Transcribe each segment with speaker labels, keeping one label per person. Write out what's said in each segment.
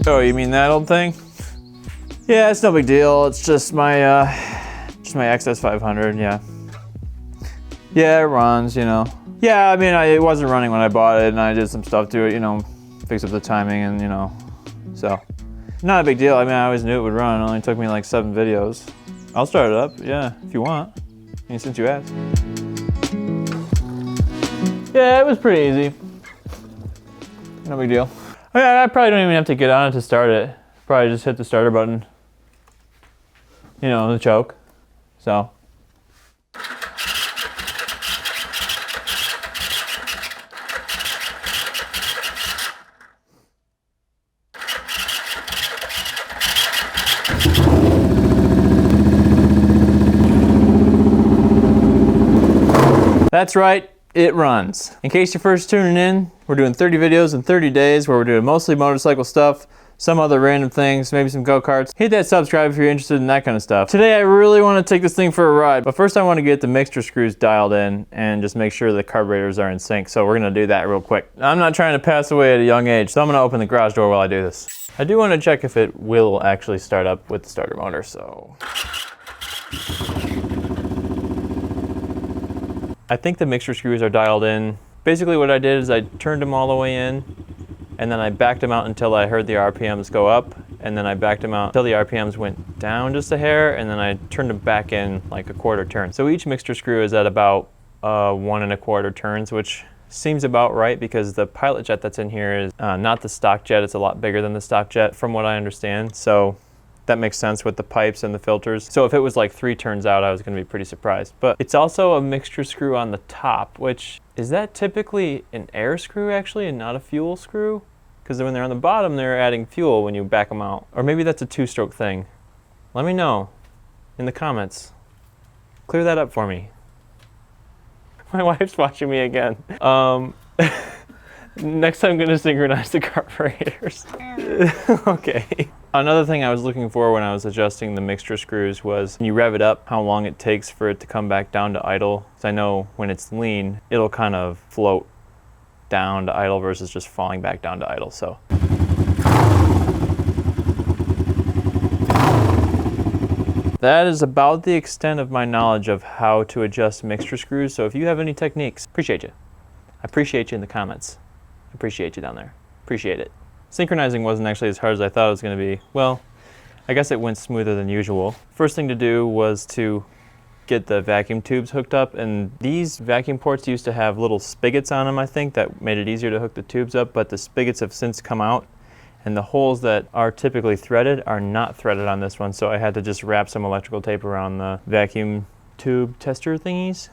Speaker 1: Oh, you mean that old thing? Yeah, it's no big deal. It's just my XS 500. Yeah. Yeah, it runs. You know. Yeah, I mean, it wasn't running when I bought it, and I did some stuff to it. You know, fix up the timing, and you know, so not a big deal. I mean, I always knew it would run. It only took me like 7 videos. I'll start it up. Yeah, if you want. I mean, since you asked. Yeah, it was pretty easy. No big deal. I probably don't even have to get on it to start it. Probably just hit the starter button. You know, the choke. So. That's right. It runs. In case you're first tuning in, we're doing 30 videos in 30 days where we're doing mostly motorcycle stuff, some other random things, maybe some go-karts. Hit that subscribe if you're interested in that kind of stuff. Today I really want to take this thing for a ride, but first I want to get the mixture screws dialed in and just make sure the carburetors are in sync, so we're going to do that real quick. I'm not trying to pass away at a young age, so I'm going to open the garage door while I do this. I do want to check if it will actually start up with the starter motor, so... I think the mixture screws are dialed in. Basically what I did is I turned them all the way in, and then I backed them out until I heard the RPMs go up, and then I backed them out until the RPMs went down just a hair, and then I turned them back in like a quarter turn. So each mixture screw is at about 1 1/4 turns, which seems about right because the pilot jet that's in here is not the stock jet. It's a lot bigger than the stock jet from what I understand. So that makes sense with the pipes and the filters. So if it was like 3 turns out, I was gonna be pretty surprised. But it's also a mixture screw on the top, which, is that typically an air screw actually and not a fuel screw? Because when they're on the bottom, they're adding fuel when you back them out. Or maybe that's a 2-stroke thing. Let me know in the comments. Clear that up for me. My wife's watching me again. Next I'm gonna synchronize the carburetors. Okay. Another thing I was looking for when I was adjusting the mixture screws was when you rev it up, how long it takes for it to come back down to idle. Because I know when it's lean, it'll kind of float down to idle versus just falling back down to idle, so. That is about the extent of my knowledge of how to adjust mixture screws, so if you have any techniques, appreciate you. I appreciate you in the comments. I appreciate you down there. Appreciate it. Synchronizing wasn't actually as hard as I thought it was going to be. Well, I guess it went smoother than usual. First thing to do was to get the vacuum tubes hooked up, and these vacuum ports used to have little spigots on them, I think, that made it easier to hook the tubes up, but the spigots have since come out, and the holes that are typically threaded are not threaded on this one, so I had to just wrap some electrical tape around the vacuum tube tester thingies,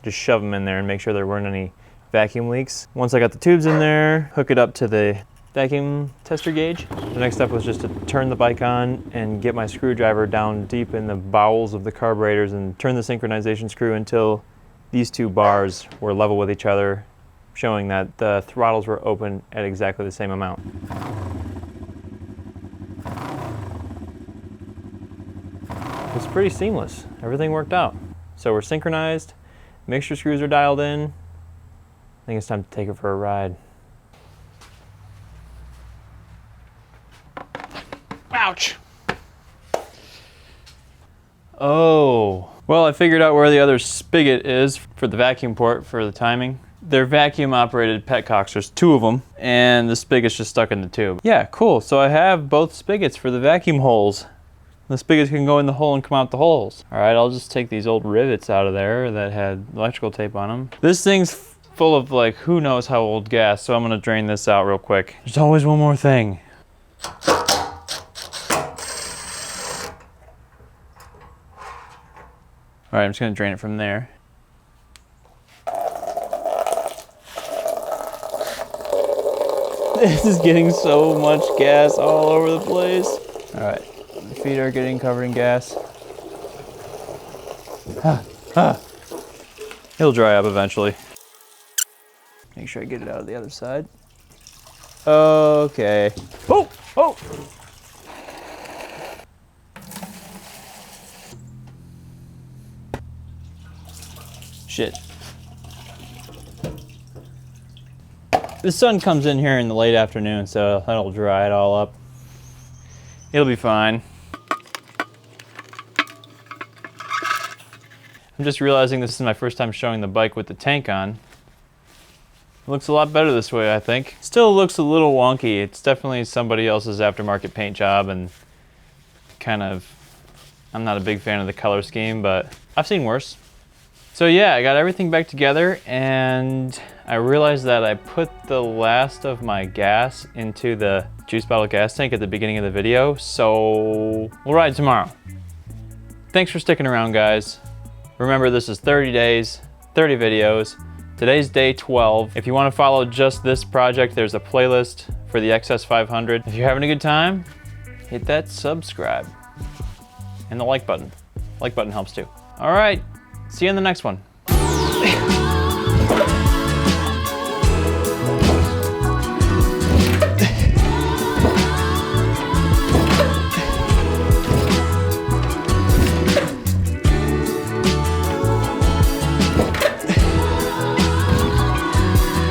Speaker 1: just shove them in there and make sure there weren't any vacuum leaks. Once I got the tubes in there, hook it up to the vacuum tester gauge. The next step was just to turn the bike on and get my screwdriver down deep in the bowels of the carburetors and turn the synchronization screw until these 2 bars were level with each other, showing that the throttles were open at exactly the same amount. It's pretty seamless. Everything worked out. So we're synchronized, mixture screws are dialed in. I think it's time to take it for a ride. Ouch! Oh. Well, I figured out where the other spigot is for the vacuum port for the timing. They're vacuum operated petcocks, there's 2 of them, and the spigot's just stuck in the tube. Yeah, cool, so I have both spigots for the vacuum holes. The spigots can go in the hole and come out the holes. All right, I'll just take these old rivets out of there that had electrical tape on them. This thing's full of like, who knows how old gas, so I'm gonna drain this out real quick. There's always one more thing. All right, I'm just gonna drain it from there. This is getting so much gas all over the place. All right, my feet are getting covered in gas. It'll dry up eventually. Make sure I get it out of the other side. Okay. Oh, oh. Shit. The sun comes in here in the late afternoon, so that'll dry it all up. It'll be fine. I'm just realizing this is my first time showing the bike with the tank on. It looks a lot better this way, I think. Still looks a little wonky. It's definitely somebody else's aftermarket paint job, and kind of, I'm not a big fan of the color scheme, but I've seen worse. So yeah, I got everything back together, and I realized that I put the last of my gas into the juice bottle gas tank at the beginning of the video, so we'll ride tomorrow. Thanks for sticking around, guys. Remember, this is 30 days, 30 videos. Today's day 12. If you want to follow just this project, there's a playlist for the XS500. If you're having a good time, hit that subscribe and the like button. Like button helps too. All right. See you in the next one.